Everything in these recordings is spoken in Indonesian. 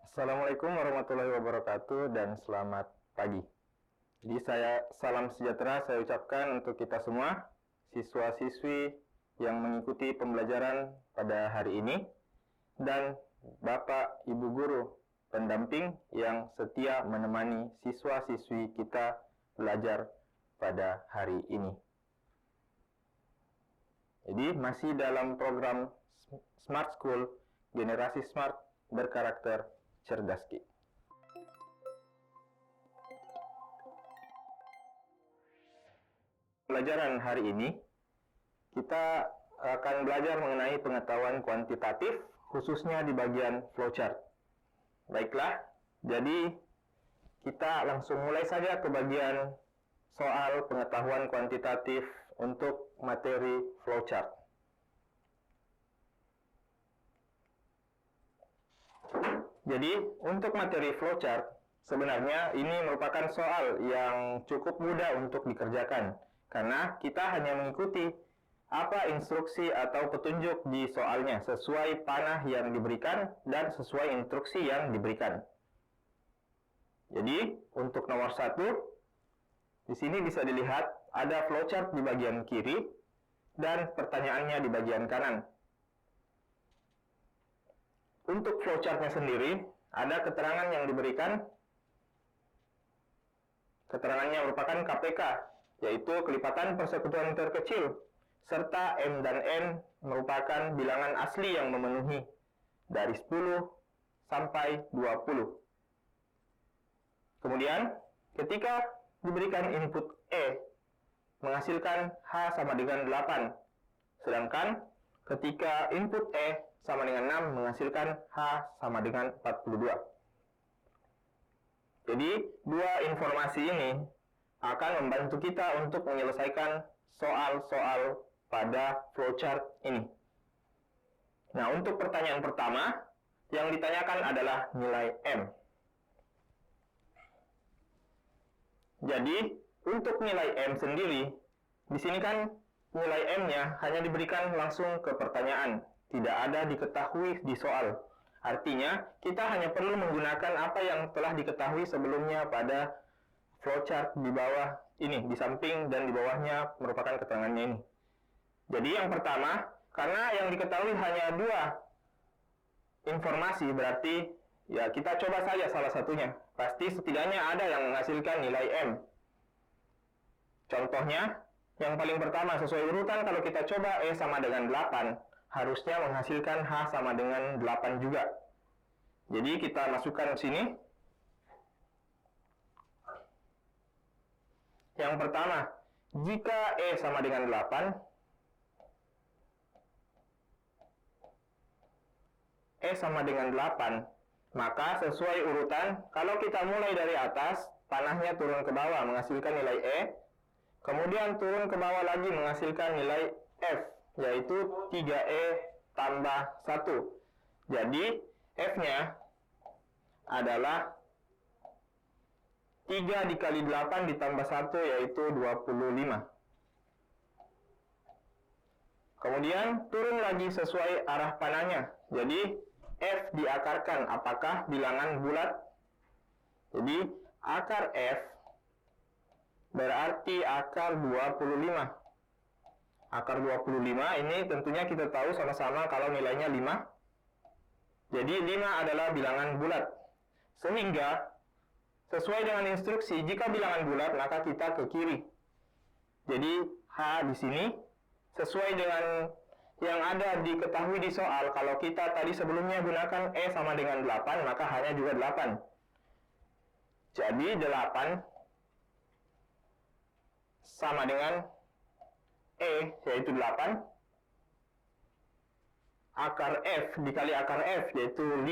Assalamualaikum warahmatullahi wabarakatuh dan selamat pagi. Jadi salam sejahtera saya ucapkan untuk kita semua, siswa-siswi yang mengikuti pembelajaran pada hari ini, dan Bapak Ibu Guru pendamping yang setia menemani siswa-siswi kita belajar pada hari ini. Jadi masih dalam program Smart School, generasi smart berkarakter cerdas Ki. Pelajaran hari ini kita akan belajar mengenai pengetahuan kuantitatif, khususnya di bagian flowchart. Baiklah, jadi kita langsung mulai saja ke bagian soal pengetahuan kuantitatif untuk materi flowchart. Jadi, untuk materi flowchart, sebenarnya ini merupakan soal yang cukup mudah untuk dikerjakan, karena kita hanya mengikuti apa instruksi atau petunjuk di soalnya sesuai panah yang diberikan dan sesuai instruksi yang diberikan. Jadi, untuk nomor 1, di sini bisa dilihat ada flowchart di bagian kiri dan pertanyaannya di bagian kanan. Untuk flowchart-nya sendiri, ada keterangan yang diberikan. Keterangannya merupakan KPK, yaitu kelipatan persekutuan terkecil, serta M dan N merupakan bilangan asli yang memenuhi dari 10 sampai 20. Kemudian, ketika diberikan input E, menghasilkan H sama dengan 8. Sedangkan ketika input E sama dengan 6, menghasilkan H sama dengan 42. Jadi, dua informasi ini akan membantu kita untuk menyelesaikan soal-soal pada flowchart ini. Nah, untuk pertanyaan pertama, yang ditanyakan adalah nilai M. Jadi, untuk nilai M sendiri, di sini kan nilai M-nya hanya diberikan langsung ke pertanyaan, tidak ada diketahui di soal. Artinya, kita hanya perlu menggunakan apa yang telah diketahui sebelumnya pada flowchart di bawah ini, di samping dan di bawahnya merupakan keterangannya ini. Jadi, yang pertama, karena yang diketahui hanya dua informasi, berarti ya kita coba saja salah satunya. Pasti setidaknya ada yang menghasilkan nilai M. Contohnya, yang paling pertama sesuai urutan kalau kita coba E sama dengan 8, harusnya menghasilkan H sama dengan 8 juga. Jadi kita masukkan sini. Yang pertama, jika E sama dengan 8, E sama dengan 8, maka sesuai urutan, kalau kita mulai dari atas, panahnya turun ke bawah menghasilkan nilai E, kemudian turun ke bawah lagi menghasilkan nilai F, yaitu 3E tambah 1. Jadi, F-nya adalah 3 dikali 8 ditambah 1, yaitu 25. Kemudian, turun lagi sesuai arah panahnya. Jadi, F diakarkan, apakah bilangan bulat? Jadi, akar F berarti akar 25. Akar 25 ini tentunya kita tahu sama-sama kalau nilainya 5. Jadi 5 adalah bilangan bulat. Sehingga sesuai dengan instruksi, jika bilangan bulat maka kita ke kiri. Jadi H di sini sesuai dengan yang ada diketahui di soal. Kalau kita tadi sebelumnya gunakan E sama dengan 8, maka H-nya juga 8. Jadi 8 sama dengan E, yaitu 8, akar F dikali akar F, yaitu 5,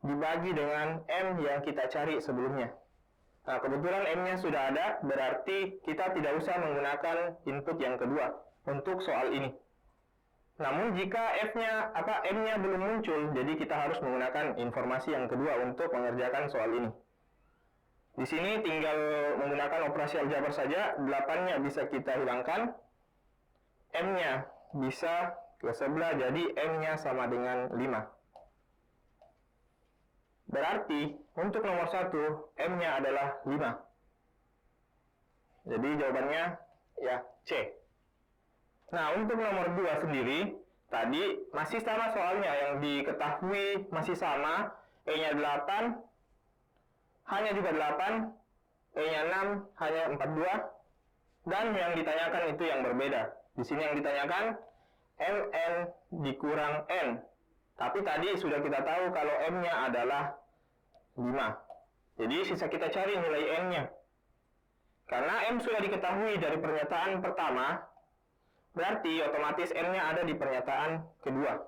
dibagi dengan M yang kita cari sebelumnya. Nah, kebetulan M-nya sudah ada, berarti kita tidak usah menggunakan input yang kedua untuk soal ini. Namun, jika M-nya belum muncul, jadi kita harus menggunakan informasi yang kedua untuk mengerjakan soal ini. Di sini tinggal menggunakan operasi aljabar saja, 8-nya bisa kita hilangkan, M-nya bisa ke sebelah, jadi M-nya sama dengan 5. Berarti untuk nomor 1 M-nya adalah 5. Jadi jawabannya ya C. Nah, untuk nomor 2 sendiri, tadi masih sama soalnya, yang diketahui masih sama, E-nya 8, hanya juga 8, E-nya 6, hanya 42, dan yang ditanyakan itu yang berbeda. Di sini yang ditanyakan MN dikurang N. Tapi tadi sudah kita tahu kalau M-nya adalah 5. Jadi sisa kita cari nilai N-nya. Karena M sudah diketahui dari pernyataan pertama, berarti otomatis N-nya ada di pernyataan kedua.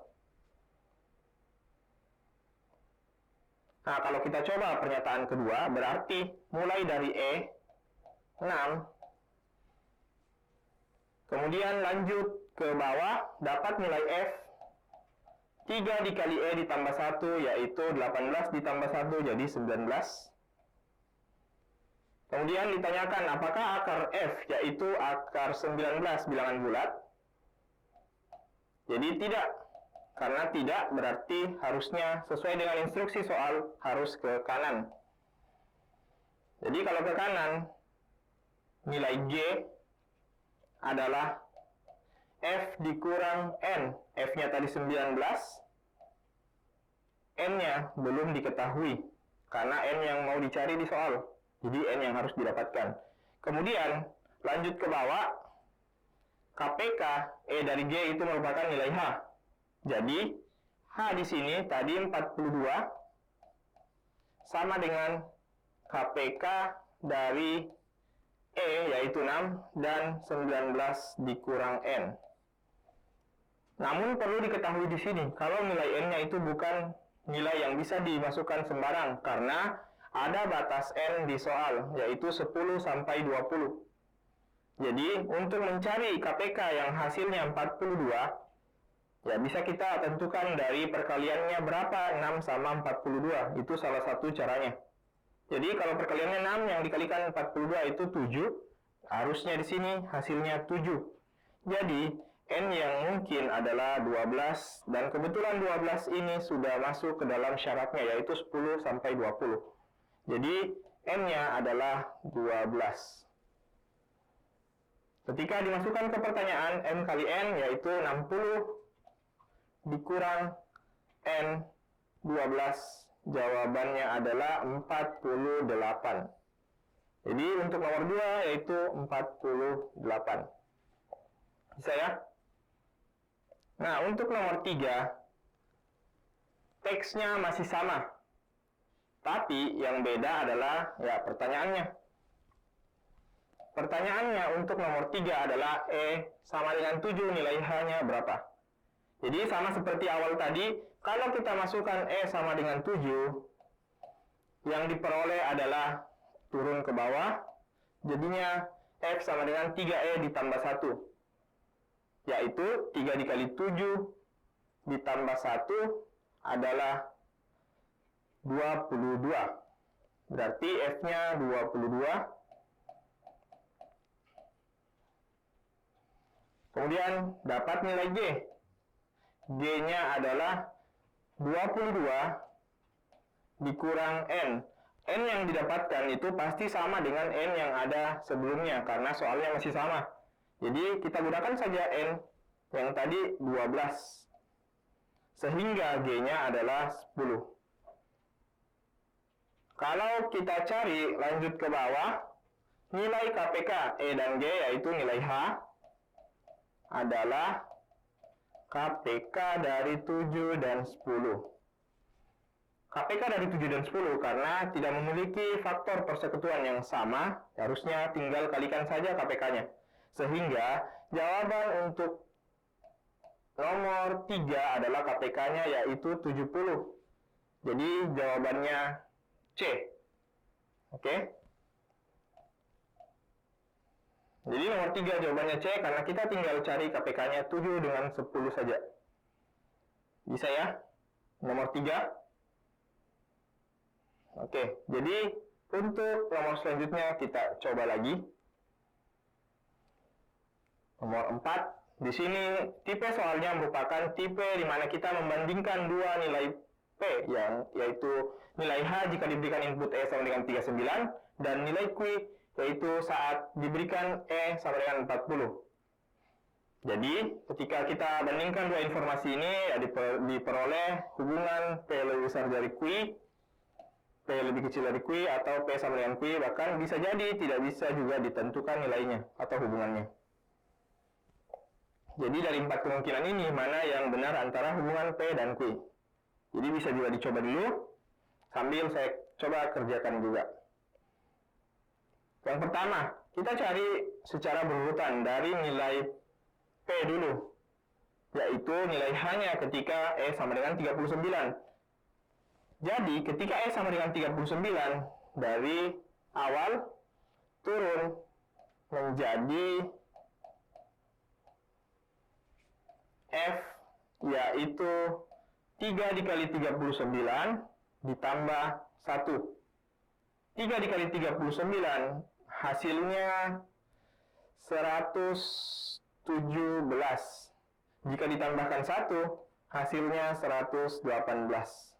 Nah, kalau kita coba pernyataan kedua, berarti mulai dari E, 6, kemudian lanjut ke bawah, dapat nilai F, 3 dikali E ditambah 1, yaitu 18 ditambah 1, jadi 19. Kemudian ditanyakan apakah akar F, yaitu akar 19 bilangan bulat. Jadi tidak. Karena tidak berarti harusnya sesuai dengan instruksi soal harus ke kanan. Jadi kalau ke kanan, nilai G adalah F dikurang N. F-nya tadi 19, N-nya belum diketahui. Karena N yang mau dicari di soal. Jadi N yang harus didapatkan. Kemudian lanjut ke bawah, KPK E dari G itu merupakan nilai H. Jadi H di sini tadi 42 sama dengan KPK dari E yaitu 6 dan 19 dikurang N. Namun perlu diketahui di sini kalau nilai N-nya itu bukan nilai yang bisa dimasukkan sembarang karena ada batas N di soal yaitu 10 sampai 20. Jadi untuk mencari KPK yang hasilnya 42, ya bisa kita tentukan dari perkaliannya berapa, 6 sama 42. Itu salah satu caranya. Jadi kalau perkaliannya 6 yang dikalikan 42 itu 7. Harusnya di sini hasilnya 7. Jadi N yang mungkin adalah 12. Dan kebetulan 12 ini sudah masuk ke dalam syaratnya yaitu 10 sampai 20. Jadi N-nya adalah 12. Ketika dimasukkan ke pertanyaan M kali N yaitu 60 dikurang N 12, jawabannya adalah 48. Jadi untuk nomor 2 yaitu 48. Bisa ya? Nah, untuk nomor 3, teksnya masih sama. Tapi yang beda adalah ya pertanyaannya. Pertanyaannya untuk nomor 3 adalah E sama dengan 7, nilai H-nya berapa? Jadi sama seperti awal tadi, kalau kita masukkan E sama dengan 7, yang diperoleh adalah turun ke bawah, jadinya F sama dengan 3E ditambah 1. Yaitu 3 dikali 7 ditambah 1 adalah 22. Berarti F-nya 22. Kemudian dapat nilai G. G-nya adalah 22 dikurang N. N yang didapatkan itu pasti sama dengan N yang ada sebelumnya, karena soalnya masih sama. Jadi kita gunakan saja N yang tadi 12. Sehingga G-nya adalah 10. Kalau kita cari lanjut ke bawah, nilai KPK E dan G yaitu nilai H adalah KPK dari 7 dan 10. KPK dari 7 dan 10 karena tidak memiliki faktor persekutuan yang sama, harusnya tinggal kalikan saja KPK-nya. Sehingga jawaban untuk nomor 3 adalah KPK-nya yaitu 70. Jadi jawabannya C. Oke? Jadi nomor 3 jawabannya C karena kita tinggal cari KPK-nya 7 dengan 10 saja. Bisa ya? Nomor 3. Oke, jadi untuk nomor selanjutnya kita coba lagi. Nomor 4. Di sini tipe soalnya merupakan tipe di mana kita membandingkan dua nilai P, yaitu nilai H jika diberikan input E sama dengan 39, dan nilai Q yaitu saat diberikan E sama dengan 40. Jadi, ketika kita bandingkan dua informasi ini, ya diperoleh hubungan P lebih besar dari Q, P lebih kecil dari Q, atau P sama dengan Q, bahkan bisa jadi tidak bisa juga ditentukan nilainya atau hubungannya. Jadi dari 4 kemungkinan ini, mana yang benar antara hubungan P dan Q? Jadi bisa juga dicoba dulu, sambil saya coba kerjakan juga. Yang pertama, kita cari secara berurutan dari nilai P dulu, yaitu nilai H-nya ketika E sama dengan 39. Jadi, ketika E sama dengan 39, dari awal turun menjadi F, yaitu 3 dikali 39 ditambah 1. 3 dikali 39 hasilnya 117. Jika ditambahkan 1, hasilnya 118.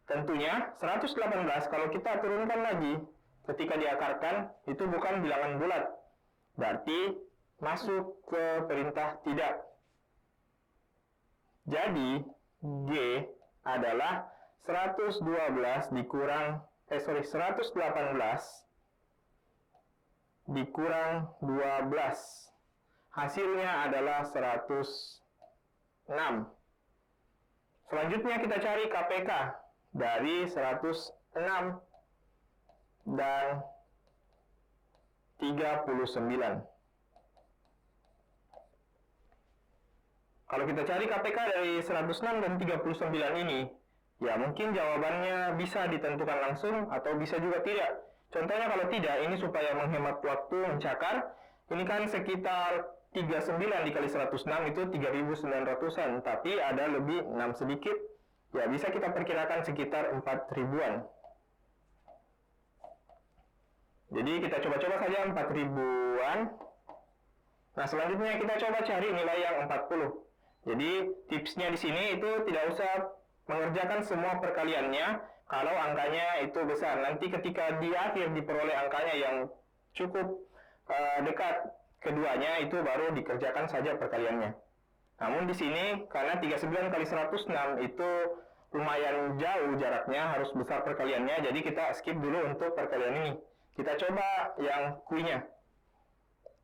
Tentunya 118 kalau kita turunkan lagi ketika diakarkan itu bukan bilangan bulat. Berarti masuk ke perintah tidak. Jadi G adalah 118 118 dikurang 12. Hasilnya adalah 106. Selanjutnya kita cari KPK dari 106 dan 39. Kalau kita cari KPK dari 106 dan 39 ini, ya mungkin jawabannya bisa ditentukan langsung atau bisa juga tidak. Contohnya kalau tidak, ini supaya menghemat waktu mencakar, ini kan sekitar 39 dikali 106 itu 3.900-an, tapi ada lebih 6 sedikit, ya bisa kita perkirakan sekitar 4.000-an. Jadi kita coba-coba saja 4.000-an. Nah, selanjutnya kita coba cari nilai yang 40. Jadi tipsnya di sini itu tidak usah mengerjakan semua perkaliannya kalau angkanya itu besar. Nanti ketika di akhir diperoleh angkanya yang cukup dekat keduanya, itu baru dikerjakan saja perkaliannya. Namun di sini karena 39 kali 106 itu lumayan jauh jaraknya, harus besar perkaliannya, jadi kita skip dulu untuk perkalian ini. Kita coba yang Q-nya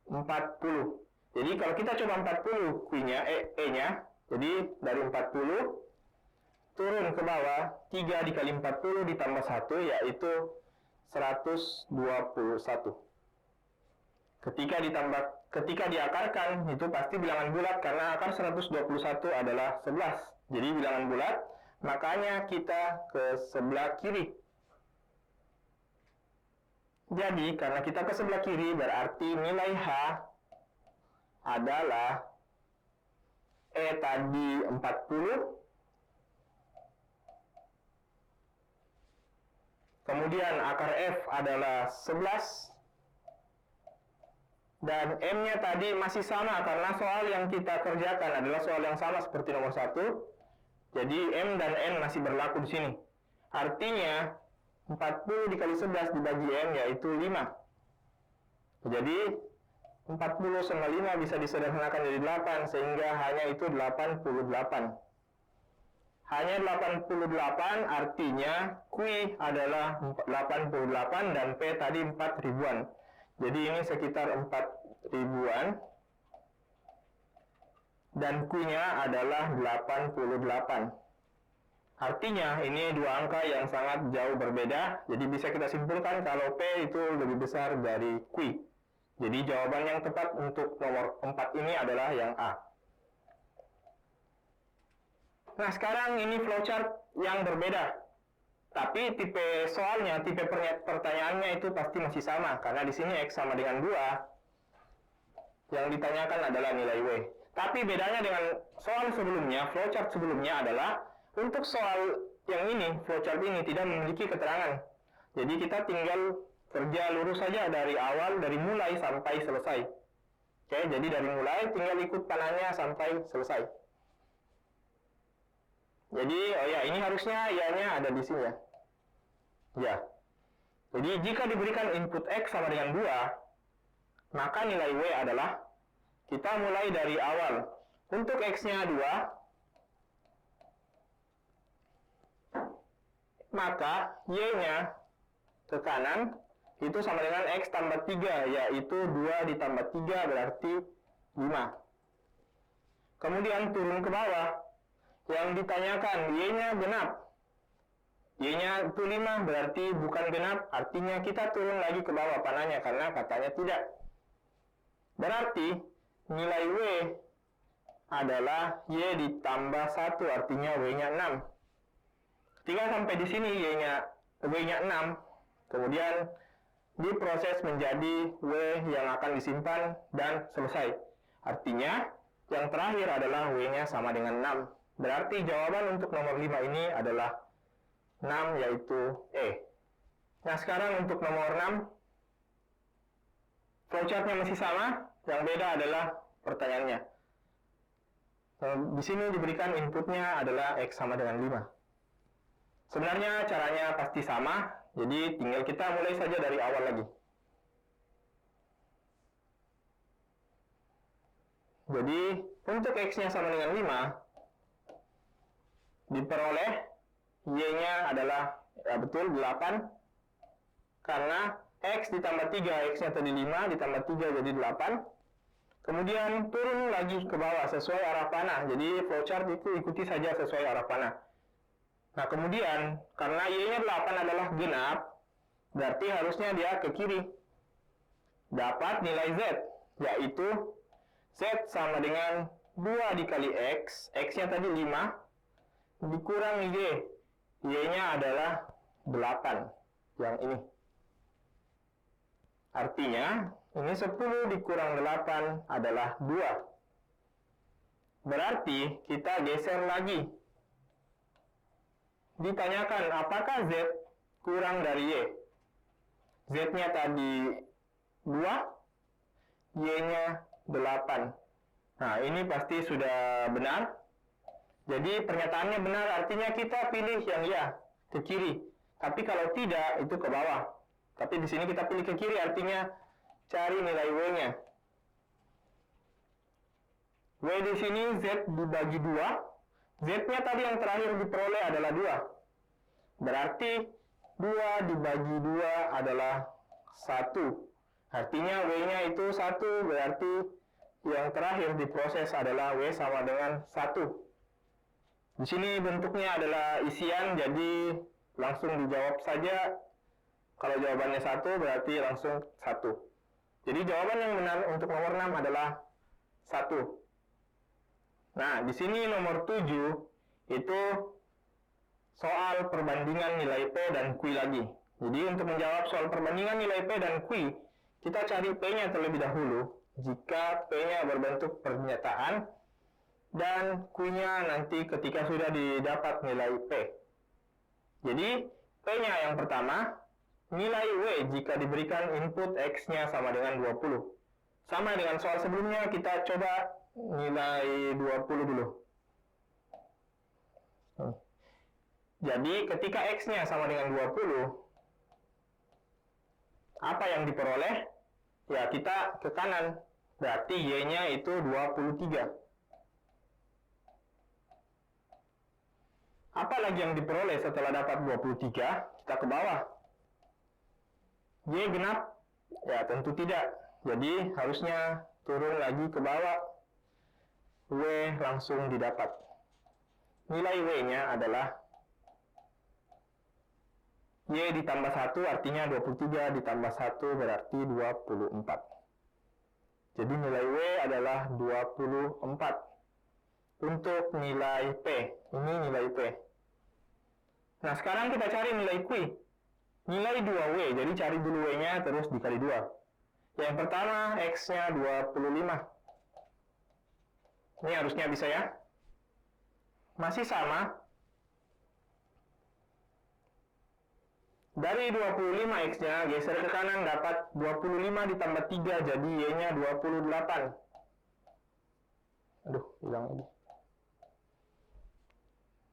40. Jadi kalau kita coba 40 Q-nya, E-nya, jadi dari 40 turun ke bawah, 3 dikali 40 ditambah 1, yaitu 121. Ketika diakarkan, itu pasti bilangan bulat, karena akar 121 adalah 11. Jadi bilangan bulat, makanya kita ke sebelah kiri. Jadi, karena kita ke sebelah kiri, berarti nilai H adalah E tadi 40, kemudian akar F adalah 11, dan M-nya tadi masih sama karena soal yang kita kerjakan adalah soal yang sama seperti nomor 1. Jadi M dan N masih berlaku di sini. Artinya 40 dikali 11 dibagi M yaitu 5. Jadi 40 sama 5 bisa disederhanakan jadi 8, sehingga hanya itu 88. Hanya 88 artinya Q adalah 88 dan P tadi 4.000-an. Jadi ini sekitar 4.000-an. Dan Q-nya adalah 88. Artinya ini dua angka yang sangat jauh berbeda. Jadi bisa kita simpulkan kalau P itu lebih besar dari Q. Jadi jawaban yang tepat untuk nomor 4 ini adalah yang A. Nah, sekarang ini flowchart yang berbeda. Tapi tipe soalnya, tipe pertanyaannya itu pasti masih sama. Karena di sini X sama dengan 2. Yang ditanyakan adalah nilai W. Tapi bedanya dengan soal sebelumnya, flowchart sebelumnya adalah untuk soal yang ini, flowchart ini tidak memiliki keterangan. Jadi kita tinggal kerja lurus saja dari awal, dari mulai sampai selesai. Oke, jadi dari mulai tinggal ikut panahnya sampai selesai. Jadi, oh ya, ini harusnya Y-nya ada di sini ya. Ya. Jadi, jika diberikan input X sama dengan 2, maka nilai W adalah, kita mulai dari awal. Untuk X-nya 2, maka Y-nya ke kanan, itu sama dengan X tambah 3, yaitu 2 ditambah 3 berarti 5. Kemudian turun ke bawah, yang ditanyakan Y-nya genap. Y-nya itu 5, berarti bukan genap, artinya kita turun lagi ke bawah panahnya, karena katanya tidak. Berarti, nilai W adalah Y ditambah 1, artinya W-nya 6. Ketika sampai di sini W-nya 6, kemudian diproses menjadi W yang akan disimpan dan selesai. Artinya, yang terakhir adalah W-nya sama dengan 6. Berarti jawaban untuk nomor 5 ini adalah 6, yaitu E. Nah, sekarang untuk nomor 6, flowchart-nya masih sama, yang beda adalah pertanyaannya. Di sini diberikan inputnya adalah X sama dengan 5. Sebenarnya caranya pasti sama, jadi tinggal kita mulai saja dari awal lagi. Jadi, untuk X-nya sama dengan 5, diperoleh Y-nya adalah, ya betul, 8. Karena X ditambah 3, X-nya tadi 5, ditambah 3 jadi 8. Kemudian turun lagi ke bawah sesuai arah panah. Jadi flowchart itu ikuti saja sesuai arah panah. Nah, kemudian karena Y-nya 8 adalah genap, berarti harusnya dia ke kiri. Dapat nilai Z, yaitu Z sama dengan 2 dikali X, X-nya tadi 5, dikurang Y. Y-nya adalah 8, yang ini. Artinya, ini 10 dikurang 8 adalah 2. Berarti, kita geser lagi. Ditanyakan, apakah Z kurang dari Y? Z-nya tadi 2, Y-nya 8. Nah, ini pasti sudah benar. Jadi pernyataannya benar, artinya kita pilih yang ya, ke kiri. Tapi kalau tidak, itu ke bawah. Tapi di sini kita pilih ke kiri, artinya cari nilai W-nya. W di sini Z dibagi 2. Z-nya tadi yang terakhir diperoleh adalah 2. Berarti 2 dibagi 2 adalah 1. Artinya W-nya itu 1, berarti yang terakhir diproses adalah W sama dengan 1. Di sini bentuknya adalah isian, jadi langsung dijawab saja. Kalau jawabannya 1, berarti langsung 1. Jadi jawaban yang benar untuk nomor 6 adalah 1. Nah, di sini nomor 7 itu soal perbandingan nilai P dan Q lagi. Jadi untuk menjawab soal perbandingan nilai P dan Q, kita cari P-nya terlebih dahulu. Jika P-nya berbentuk pernyataan, dan Q-nya nanti ketika sudah didapat nilai P. Jadi, P-nya yang pertama, nilai W jika diberikan input X-nya sama dengan 20. Sama dengan soal sebelumnya, kita coba nilai 20 dulu. Jadi, ketika X-nya sama dengan 20, apa yang diperoleh? Ya, kita ke kanan. Berarti Y-nya itu 23. Apa lagi yang diperoleh setelah dapat 23? Kita ke bawah. Y genap? Ya, tentu tidak. Jadi, harusnya turun lagi ke bawah. W langsung didapat. Nilai W-nya adalah Y ditambah 1, artinya 23 ditambah 1 berarti 24. Jadi, nilai W adalah 24. Untuk nilai P, ini nilai P. Nah, sekarang kita cari nilai Q. Nilai 2W, jadi cari dulu W-nya terus dikali 2. Yang pertama, X-nya 25. Ini harusnya bisa ya. Masih sama. Dari 25 X-nya, geser ke kanan dapat 25 ditambah 3, jadi Y-nya 28. Aduh, hilang lagi.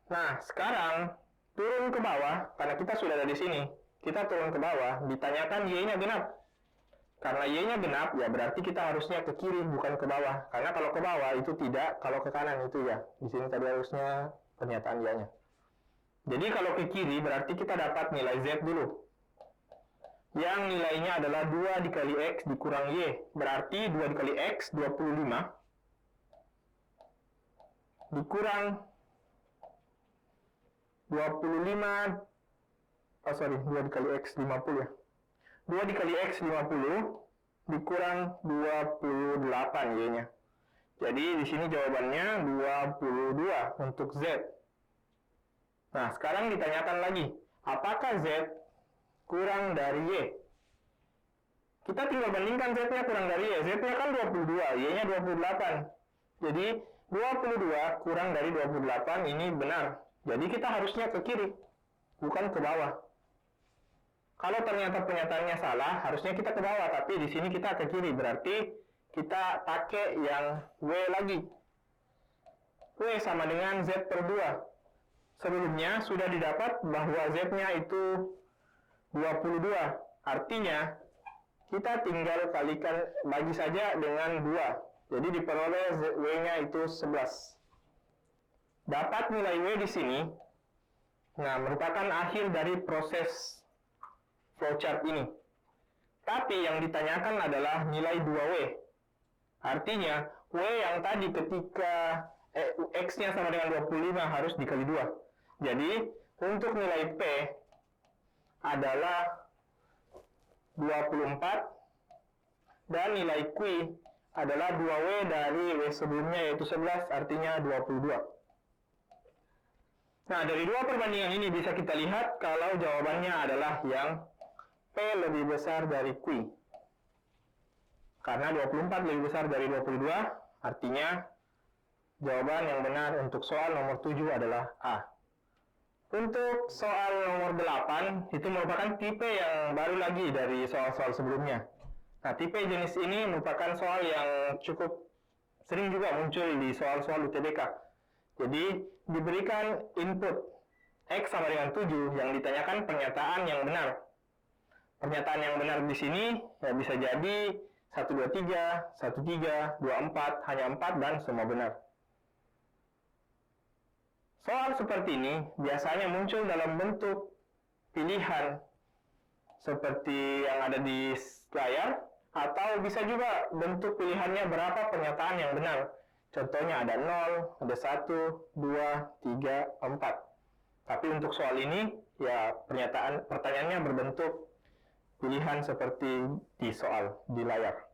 Nah, sekarang turun ke bawah, karena kita sudah ada di sini. Kita turun ke bawah, ditanyakan Y-nya genap. Karena Y-nya genap, ya berarti kita harusnya ke kiri, bukan ke bawah. Karena kalau ke bawah itu tidak, kalau ke kanan itu ya. Di sini tadi harusnya pernyataan Y-nya. Jadi kalau ke kiri, berarti kita dapat nilai Z dulu. Yang nilainya adalah 2 dikali X dikurang Y. Berarti 2 dikali X, 25. Dikurang 25, 2 dikali X 50 ya. 2 dikali X 50 dikurang 28 Y-nya. Jadi di sini jawabannya 22 untuk Z. Nah, sekarang ditanyakan lagi, apakah Z kurang dari Y? Kita tinggal bandingkan Z-nya kurang dari Y. Z-nya kan 22, Y-nya 28. Jadi 22 kurang dari 28 ini benar. Jadi kita harusnya ke kiri, bukan ke bawah. Kalau ternyata pernyataannya salah, harusnya kita ke bawah, tapi di sini kita ke kiri, berarti kita pakai yang W lagi. W sama dengan Z per 2. Sebelumnya sudah didapat bahwa Z-nya itu 22. Artinya, kita tinggal kalikan, bagi saja dengan 2. Jadi diperoleh W-nya itu 11. Dapat nilai W di sini, nah merupakan akhir dari proses flowchart ini. Tapi yang ditanyakan adalah nilai 2W. Artinya, W yang tadi ketika X-nya sama dengan 25 harus dikali 2. Jadi, untuk nilai P adalah 24 dan nilai Q adalah 2W dari W sebelumnya yaitu 11, artinya 22. Nah, dari dua perbandingan ini bisa kita lihat kalau jawabannya adalah yang P lebih besar dari Q. Karena 24 lebih besar dari 22, artinya jawaban yang benar untuk soal nomor 7 adalah A. Untuk soal nomor 8, itu merupakan tipe yang baru lagi dari soal-soal sebelumnya. Nah, tipe jenis ini merupakan soal yang cukup sering juga muncul di soal-soal UTBK. Jadi, diberikan input X sama dengan 7 yang ditanyakan pernyataan yang benar. Pernyataan yang benar di sini ya bisa jadi 1, 2, 3, 1, 3, 2, 4, hanya 4, dan semua benar. Soal seperti ini biasanya muncul dalam bentuk pilihan seperti yang ada di layar, atau bisa juga bentuk pilihannya berapa pernyataan yang benar. Contohnya ada 0, ada 1, 2, 3, 4. Tapi untuk soal ini, ya pertanyaannya berbentuk pilihan seperti di soal, di layar.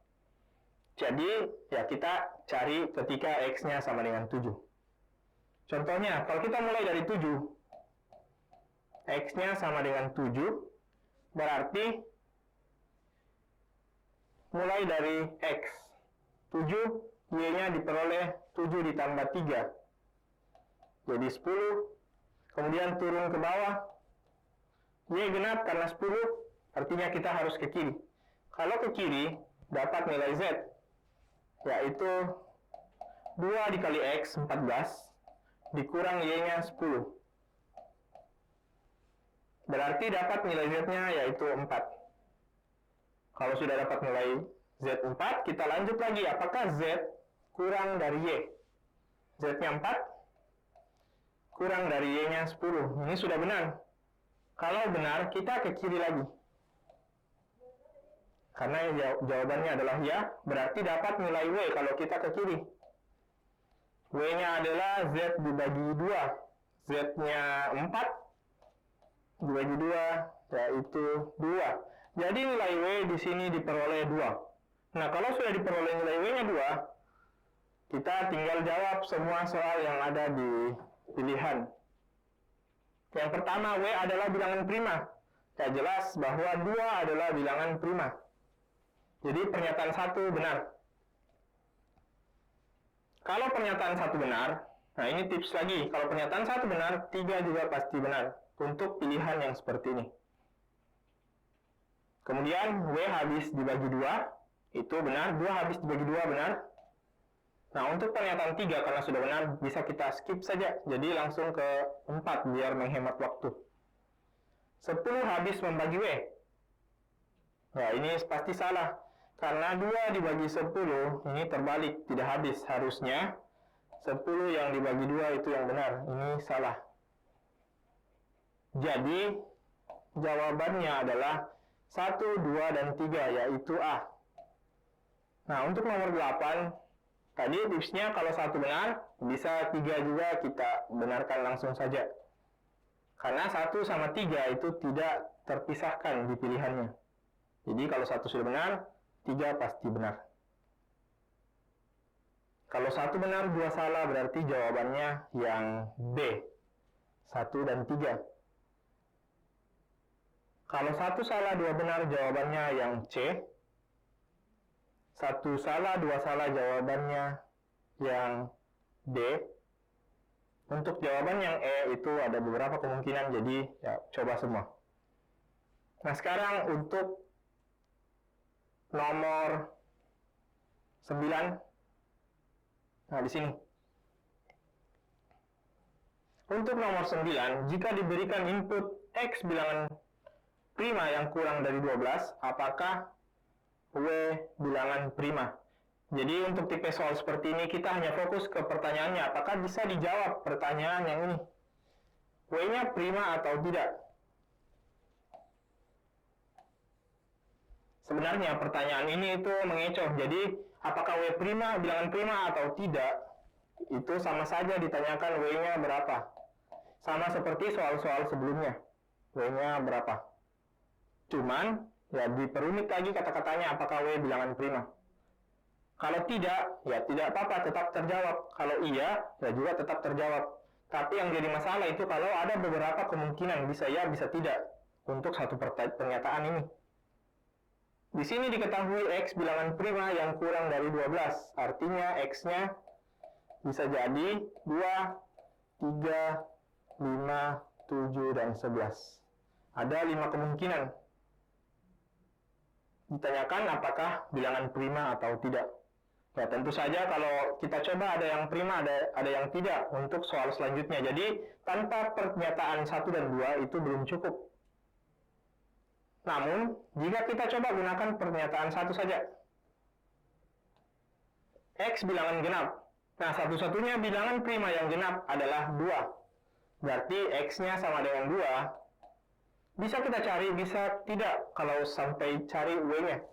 Jadi, ya kita cari ketika X-nya sama dengan 7. Contohnya, kalau kita mulai dari 7, X-nya sama dengan 7, berarti mulai dari X. 7, Y-nya diperoleh 7 ditambah 3. Jadi 10. Kemudian turun ke bawah. Y genap karena 10, artinya kita harus ke kiri. Kalau ke kiri, dapat nilai Z, yaitu 2 dikali X, 14, dikurang Y-nya 10. Berarti dapat nilai Z-nya yaitu 4. Kalau sudah dapat nilai Z4, kita lanjut lagi. Apakah Z kurang dari Y? Z-nya 4, kurang dari Y-nya 10. Ini sudah benar. Kalau benar, kita ke kiri lagi. Karena jawabannya adalah ya, berarti dapat nilai W kalau kita ke kiri. W-nya adalah Z dibagi 2. Z-nya 4, dibagi 2, yaitu 2. Jadi nilai W di sini diperoleh 2. Nah, kalau sudah diperoleh nilai W-nya 2, kita tinggal jawab semua soal yang ada di pilihan. Yang pertama, W adalah bilangan prima. Ya jelas bahwa 2 adalah bilangan prima. Jadi pernyataan 1 benar. Kalau pernyataan 1 benar, nah ini tips lagi. Kalau pernyataan 1 benar, 3 juga pasti benar. Untuk pilihan yang seperti ini. Kemudian W habis dibagi 2, itu benar. 2 habis dibagi 2 benar. Nah, untuk pernyataan 3 karena sudah benar, bisa kita skip saja. Jadi langsung ke 4 biar menghemat waktu. 10 habis membagi W. Nah, ini pasti salah. Karena 2 dibagi 10, ini terbalik, tidak habis. Harusnya 10 yang dibagi 2 itu yang benar. Ini salah. Jadi, jawabannya adalah 1, 2, dan 3, yaitu A. Nah, untuk nomor 8, tadi tipsnya kalau 1 benar, bisa 3 juga kita benarkan langsung saja. Karena 1 sama 3 itu tidak terpisahkan di pilihannya. Jadi kalau 1 sudah benar, 3 pasti benar. Kalau 1 benar, 2 salah, berarti jawabannya yang B. 1 dan 3. Kalau 1 salah, 2 benar, jawabannya yang C. 1 salah, 2 salah, jawabannya yang D. Untuk jawaban yang E itu ada beberapa kemungkinan, jadi ya coba semua. Nah, sekarang untuk nomor 9. Nah, di sini. Untuk nomor 9, jika diberikan input X bilangan prima yang kurang dari 12, apakah W bilangan prima? Jadi untuk tipe soal seperti ini kita hanya fokus ke pertanyaannya, apakah bisa dijawab pertanyaan yang ini. W-nya prima atau tidak? Sebenarnya pertanyaan ini itu mengecoh. Jadi apakah W prima bilangan prima atau tidak? Itu sama saja ditanyakan W-nya berapa. Sama seperti soal-soal sebelumnya. W-nya berapa? Cuman ya diperumit lagi kata-katanya, apakah W bilangan prima. Kalau tidak, ya tidak apa-apa, tetap terjawab. Kalau iya, ya juga tetap terjawab. Tapi yang jadi masalah itu kalau ada beberapa kemungkinan, bisa ya, bisa tidak, untuk satu pernyataan ini. Di sini diketahui X bilangan prima yang kurang dari 12. Artinya X-nya bisa jadi 2, 3, 5, 7, dan 11. Ada 5 kemungkinan. Ditanyakan apakah bilangan prima atau tidak. Ya, tentu saja kalau kita coba ada yang prima, ada yang tidak untuk soal selanjutnya. Jadi, tanpa pernyataan 1 dan 2 itu belum cukup. Namun, jika kita coba gunakan pernyataan 1 saja. X bilangan genap. Nah, satu-satunya bilangan prima yang genap adalah 2. Berarti X-nya sama dengan 2. Bisa kita cari, bisa tidak kalau sampai cari W-nya.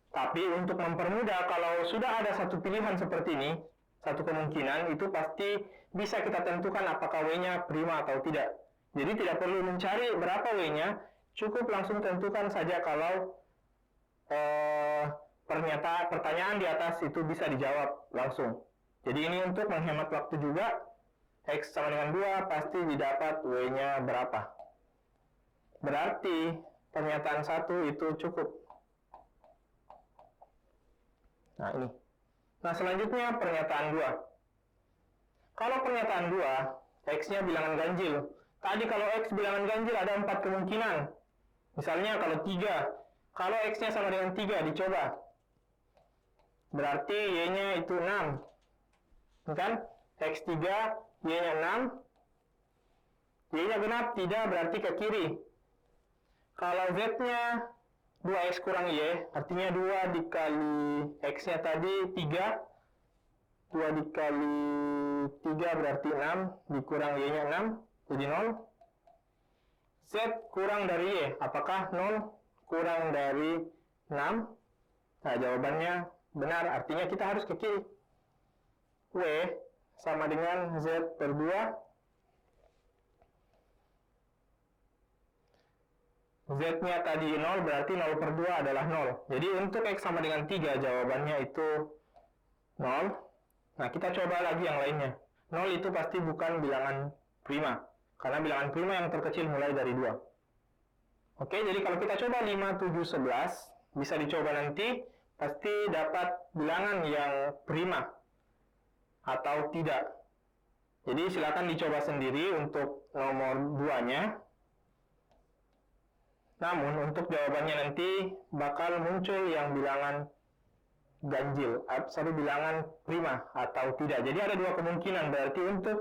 Tapi untuk mempermudah, kalau sudah ada satu pilihan seperti ini, satu kemungkinan, itu pasti bisa kita tentukan apakah W-nya prima atau tidak. Jadi tidak perlu mencari berapa W-nya, cukup langsung tentukan saja kalau pertanyaan di atas itu bisa dijawab langsung. Jadi ini untuk menghemat waktu juga, X sama dengan 2 pasti didapat W-nya berapa. Berarti pernyataan 1 itu cukup. Nah, ini. Nah, selanjutnya pernyataan 2. Kalau pernyataan 2, X-nya bilangan ganjil. Tadi kalau X bilangan ganjil ada 4 kemungkinan. Misalnya kalau 3. Kalau X-nya sama dengan 3, dicoba. Berarti Y-nya itu 6. Kan? X3, Y-nya 6. Y-nya genap, tidak, berarti ke kiri. Kalau Z-nya 2X kurang Y, artinya 2 dikali X-nya tadi 3. 2 dikali 3 berarti 6, dikurang Y-nya 6, jadi 0. Z kurang dari Y, apakah 0 kurang dari 6? Nah, jawabannya benar, artinya kita harus ke kiri. W sama dengan Z per 2. Z-nya tadi 0, berarti 0 per 2 adalah 0. Jadi untuk X sama dengan 3, jawabannya itu 0. Nah, kita coba lagi yang lainnya. 0 itu pasti bukan bilangan prima. Karena bilangan prima yang terkecil mulai dari 2. Oke, jadi kalau kita coba 5, 7, 11, bisa dicoba nanti, pasti dapat bilangan yang prima. Atau tidak. Jadi silakan dicoba sendiri untuk nomor 2-nya. Namun, untuk jawabannya nanti bakal muncul yang bilangan ganjil, satu bilangan prima atau tidak. Jadi ada dua kemungkinan, berarti untuk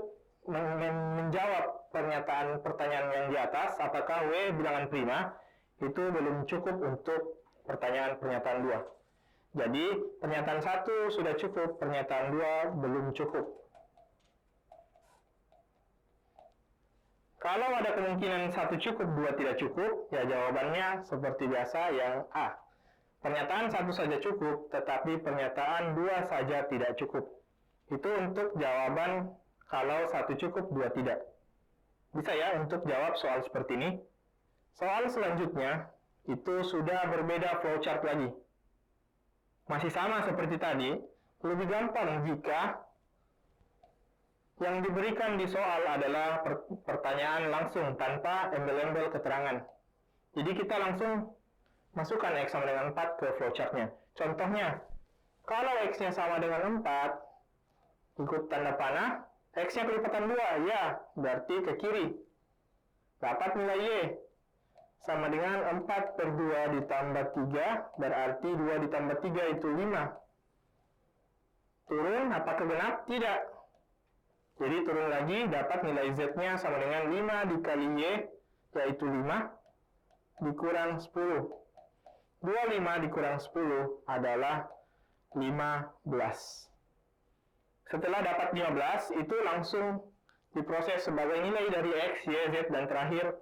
menjawab pertanyaan yang di atas, apakah W bilangan prima, itu belum cukup untuk pernyataan 2. Jadi, pernyataan 1 sudah cukup, pernyataan 2 belum cukup. Kalau ada kemungkinan 1 cukup, 2 tidak cukup, ya jawabannya seperti biasa yang A. Pernyataan 1 saja cukup, tetapi pernyataan 2 saja tidak cukup. Itu untuk jawaban kalau 1 cukup, 2 tidak. Bisa ya untuk jawab soal seperti ini. Soal selanjutnya, itu sudah berbeda flowchart lagi. Masih sama seperti tadi, lebih gampang jika yang diberikan di soal adalah pertanyaan langsung tanpa embel-embel keterangan. Jadi kita langsung masukkan X sama dengan 4 ke flowchartnya. Contohnya, kalau X-nya sama dengan 4, ikut tanda panah, X-nya kelipatan 2, ya, berarti ke kiri. Dapat nilai Y. Sama dengan 4 per 2 ditambah 3, berarti 2 ditambah 3 itu 5. Turun, apakah genap? Tidak. Jadi turun lagi, dapat nilai Z-nya sama dengan 5 dikali Y, yaitu 5, dikurang 10. 25 dikurang 10 adalah 15. Setelah dapat 15, itu langsung diproses sebagai nilai dari X, Y, Z, dan terakhir,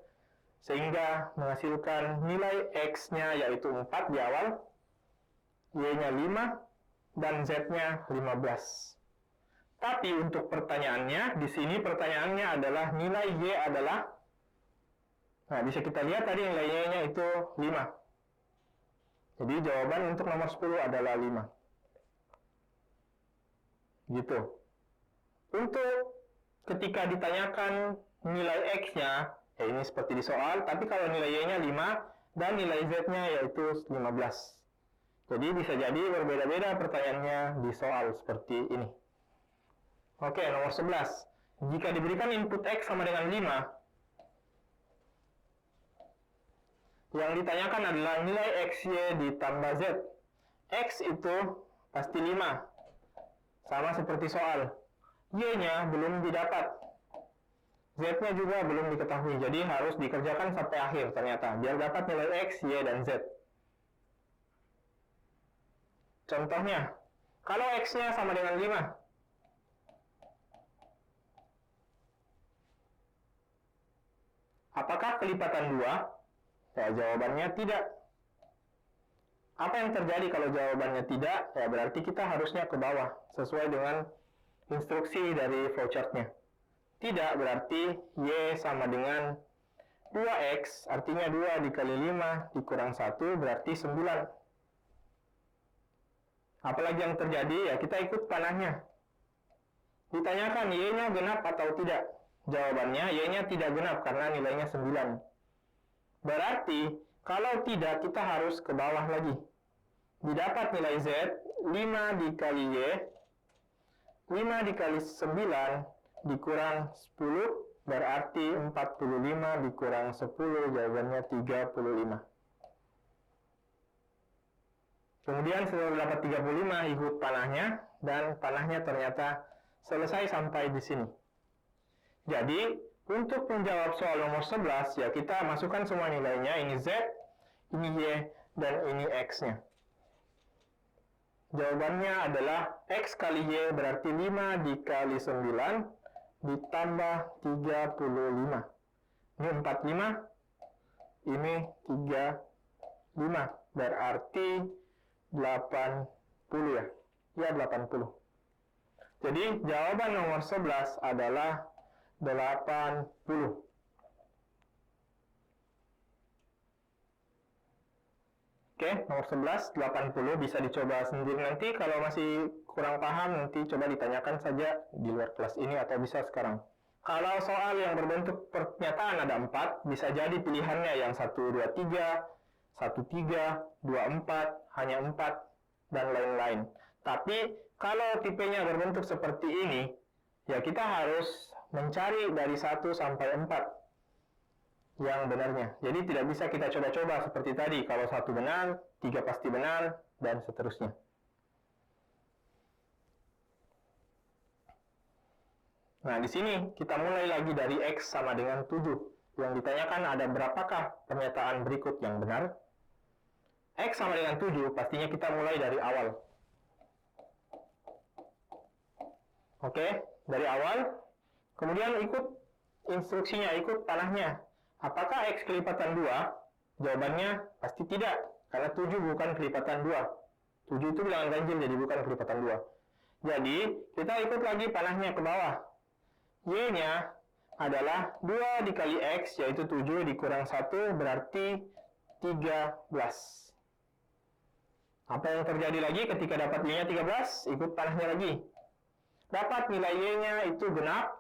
sehingga menghasilkan nilai X-nya yaitu 4 di awal, Y-nya 5, dan Z-nya 15. Tapi untuk pertanyaannya, di sini pertanyaannya adalah nilai Y adalah, nah bisa kita lihat tadi nilai Y-nya itu 5. Jadi jawaban untuk nomor 10 adalah 5. Gitu. Untuk ketika ditanyakan nilai X-nya, ya ini seperti di soal, tapi kalau nilai Y-nya 5 dan nilai Z-nya yaitu 15. Jadi bisa jadi berbeda-beda pertanyaannya di soal seperti ini. Oke, nomor 11. Jika diberikan input X sama dengan 5, yang ditanyakan adalah nilai XY ditambah Z. X itu pasti 5. Sama seperti soal. Y-nya belum didapat. Z-nya juga belum diketahui. Jadi harus dikerjakan sampai akhir ternyata. Biar dapat nilai X, Y, dan Z. Contohnya, kalau X-nya sama dengan 5. Apakah kelipatan 2? Ya, jawabannya tidak. Apa yang terjadi kalau jawabannya tidak? Ya, berarti kita harusnya ke bawah, sesuai dengan instruksi dari flowchart-nya. Tidak, berarti Y sama dengan 2X, artinya 2 dikali 5 dikurang 1, berarti 9. Apalagi yang terjadi? Ya, kita ikut panahnya. Ditanyakan Y-nya genap atau tidak? Jawabannya, Y-nya tidak genap karena nilainya 9. Berarti, kalau tidak, kita harus ke bawah lagi. Didapat nilai Z, 5 dikali Y, 5 dikali 9 dikurang 10, berarti 45 dikurang 10, jawabannya 35. Kemudian setelah dapat 35, ikut panahnya, dan panahnya ternyata selesai sampai di sini. Jadi, untuk menjawab soal nomor 11, ya kita masukkan semua nilainya, ini Z, ini Y, dan ini X-nya. Jawabannya adalah X kali Y berarti 5 dikali 9 ditambah 35. Ini 45, ini 35, berarti 80 ya. Ya, 80. Jadi, jawaban nomor 11 adalah 80. Oke, nomor 11, 80 bisa dicoba sendiri nanti. Kalau masih kurang paham, nanti coba ditanyakan saja di luar kelas ini atau bisa sekarang. Kalau soal yang berbentuk pernyataan ada 4, bisa jadi pilihannya yang 1, 2, 3, 1, 3, 2, 4, hanya 4, dan lain-lain. Tapi, kalau tipenya berbentuk seperti ini, ya kita harus mencari dari 1 sampai 4 yang benarnya. Jadi tidak bisa kita coba-coba seperti tadi. Kalau 1 benar, 3 pasti benar, dan seterusnya. Nah, di sini kita mulai lagi dari X sama dengan 7. Yang ditanyakan ada berapakah pernyataan berikut yang benar? X sama dengan 7, pastinya kita mulai dari awal. Oke, dari awal. Kemudian ikut instruksinya, ikut panahnya. Apakah X kelipatan 2? Jawabannya pasti tidak, karena 7 bukan kelipatan 2. 7 itu bilangan ganjil, jadi bukan kelipatan 2. Jadi, kita ikut lagi panahnya ke bawah. Y-nya adalah 2 dikali X, yaitu 7 dikurang 1, berarti 13. Apa yang terjadi lagi ketika dapat Y-nya 13? Ikut panahnya lagi. Dapat nilai Y-nya itu genap,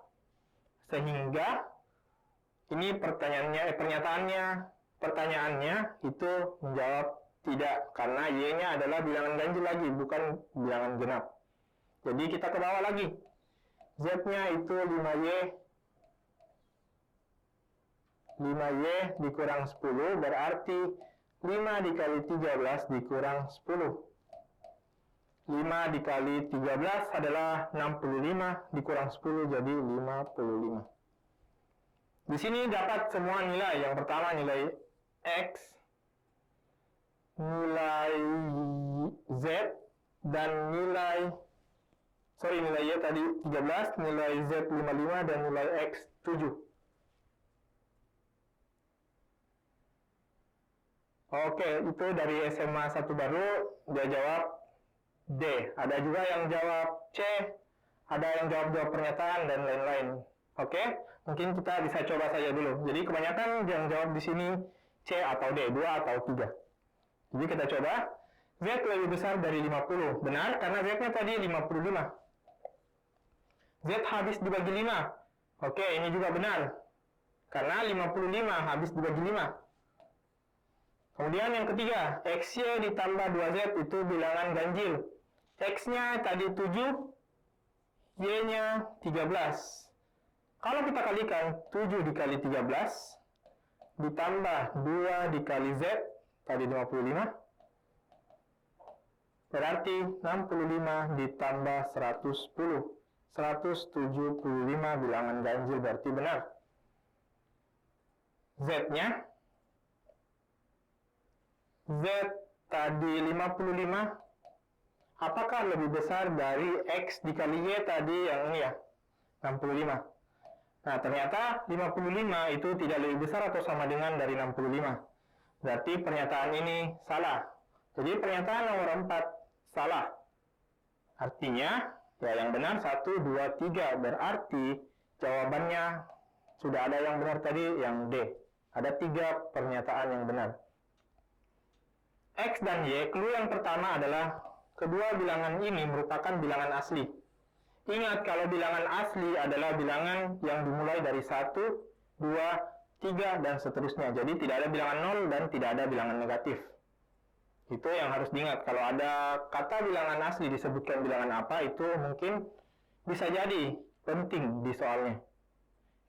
sehingga ini pertanyaannya itu menjawab tidak, karena Y-nya adalah bilangan ganjil lagi, bukan bilangan genap. Jadi kita ke bawah lagi. Z-nya itu 5Y dikurang 10, berarti 5 dikali 13 dikurang 10. 5 dikali 13 adalah 65, dikurang 10 jadi 55. Di sini dapat semua nilai. Yang pertama nilai X, nilai Z, dan nilai Y tadi 13, nilai Z 55, dan nilai X 7. Oke, itu dari SMA 1 baru, dia jawab D. Ada juga yang jawab C, ada yang jawab pernyataan, dan lain-lain. Oke, mungkin kita bisa coba saja dulu. Jadi kebanyakan yang jawab di sini C atau D, 2 atau 3. Jadi kita coba. Z lebih besar dari 50. Benar, karena Z-nya tadi 55. Z habis dibagi 5. Oke, ini juga benar. Karena 55 habis dibagi 5. Kemudian yang ketiga, XY ditambah 2Z itu bilangan ganjil. X-nya tadi 7, Y-nya 13. Kalau kita kalikan 7 dikali 13, ditambah 2 dikali Z, tadi 55, berarti 65 ditambah 110. 175 bilangan ganjil, berarti benar. Z-nya, Z tadi 55, apakah lebih besar dari X dikali Y tadi yang ini ya, 65. Nah, ternyata 55 itu tidak lebih besar atau sama dengan dari 65. Berarti pernyataan ini salah. Jadi pernyataan nomor 4 salah. Artinya, ya yang benar 1, 2, 3. Berarti jawabannya sudah ada yang benar tadi, yang D. Ada 3 pernyataan yang benar. X dan Y, clue yang pertama adalah kedua bilangan ini merupakan bilangan asli. Ingat, kalau bilangan asli adalah bilangan yang dimulai dari 1, 2, 3, dan seterusnya. Jadi tidak ada bilangan 0 dan tidak ada bilangan negatif. Itu yang harus diingat. Kalau ada kata bilangan asli disebutkan bilangan apa, itu mungkin bisa jadi penting di soalnya.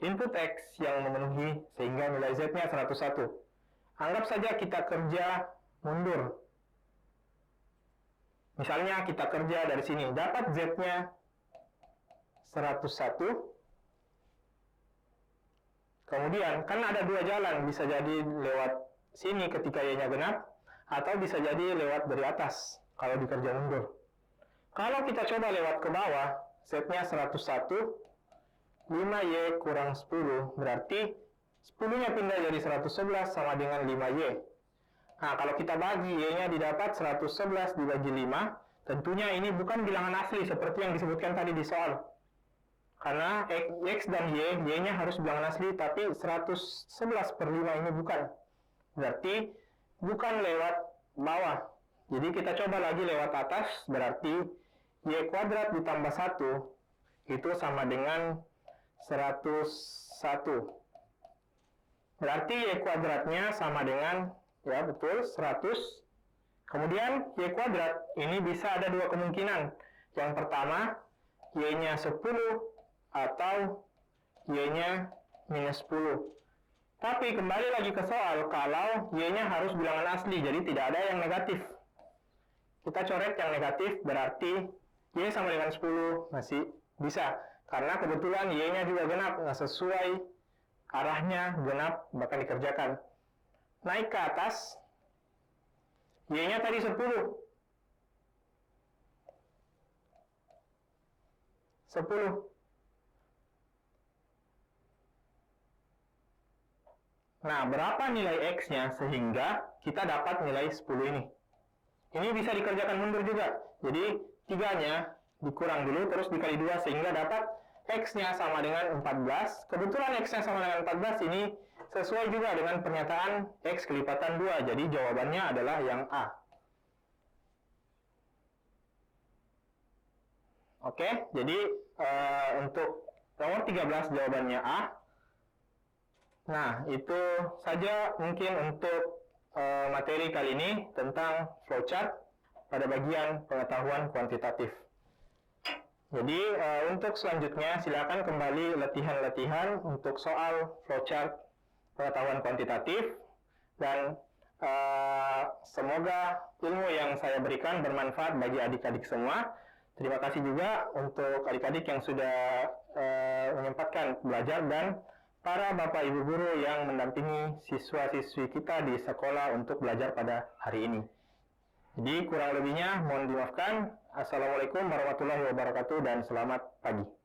Input X yang memenuhi sehingga nilai Z-nya 101. Anggap saja kita kerja mundur. Misalnya kita kerja dari sini, dapat Z-nya 101. Kemudian, kan ada 2 jalan, bisa jadi lewat sini ketika Y-nya genap, atau bisa jadi lewat dari atas, kalau dikerja mundur. Kalau kita coba lewat ke bawah, Z-nya 101, 5Y kurang 10, berarti 10-nya pindah jadi 111 sama dengan 5Y. Nah, kalau kita bagi, Y-nya didapat 111 dibagi 5, tentunya ini bukan bilangan asli seperti yang disebutkan tadi di soal. Karena X dan Y-nya harus bilangan asli, tapi 111 per 5 ini bukan. Berarti bukan lewat bawah. Jadi kita coba lagi lewat atas, berarti Y kuadrat ditambah 1 itu sama dengan 101. Berarti Y kuadratnya sama dengan, ya betul, 100. Kemudian Y kuadrat ini bisa ada 2 kemungkinan. Yang pertama, Y-nya 10 atau Y-nya minus 10. Tapi kembali lagi ke soal, kalau Y-nya harus bilangan asli, jadi tidak ada yang negatif. Kita coret yang negatif, berarti Y sama dengan 10 masih bisa. Karena kebetulan Y-nya juga genap, nggak sesuai arahnya genap, bahkan dikerjakan. Naik ke atas, Y-nya tadi 10. 10. Nah, berapa nilai X-nya sehingga kita dapat nilai 10 ini? Ini bisa dikerjakan mundur juga. Jadi, 3-nya dikurang dulu, terus dikali 2, sehingga dapat X-nya sama dengan 14. Kebetulan X-nya sama dengan 14 ini sesuai juga dengan pernyataan X kelipatan 2. Jadi, jawabannya adalah yang A. Oke, jadi untuk nomor 13 jawabannya A. Nah, itu saja mungkin untuk materi kali ini tentang flowchart pada bagian pengetahuan kuantitatif. Jadi, untuk selanjutnya silakan kembali latihan-latihan untuk soal flowchart pengetahuan kuantitatif, dan semoga ilmu yang saya berikan bermanfaat bagi adik-adik semua. Terima kasih juga untuk adik-adik yang sudah menyempatkan belajar, dan para bapak ibu guru yang mendampingi siswa-siswi kita di sekolah untuk belajar pada hari ini. Jadi kurang lebihnya mohon dimaafkan. Assalamualaikum warahmatullahi wabarakatuh dan selamat pagi.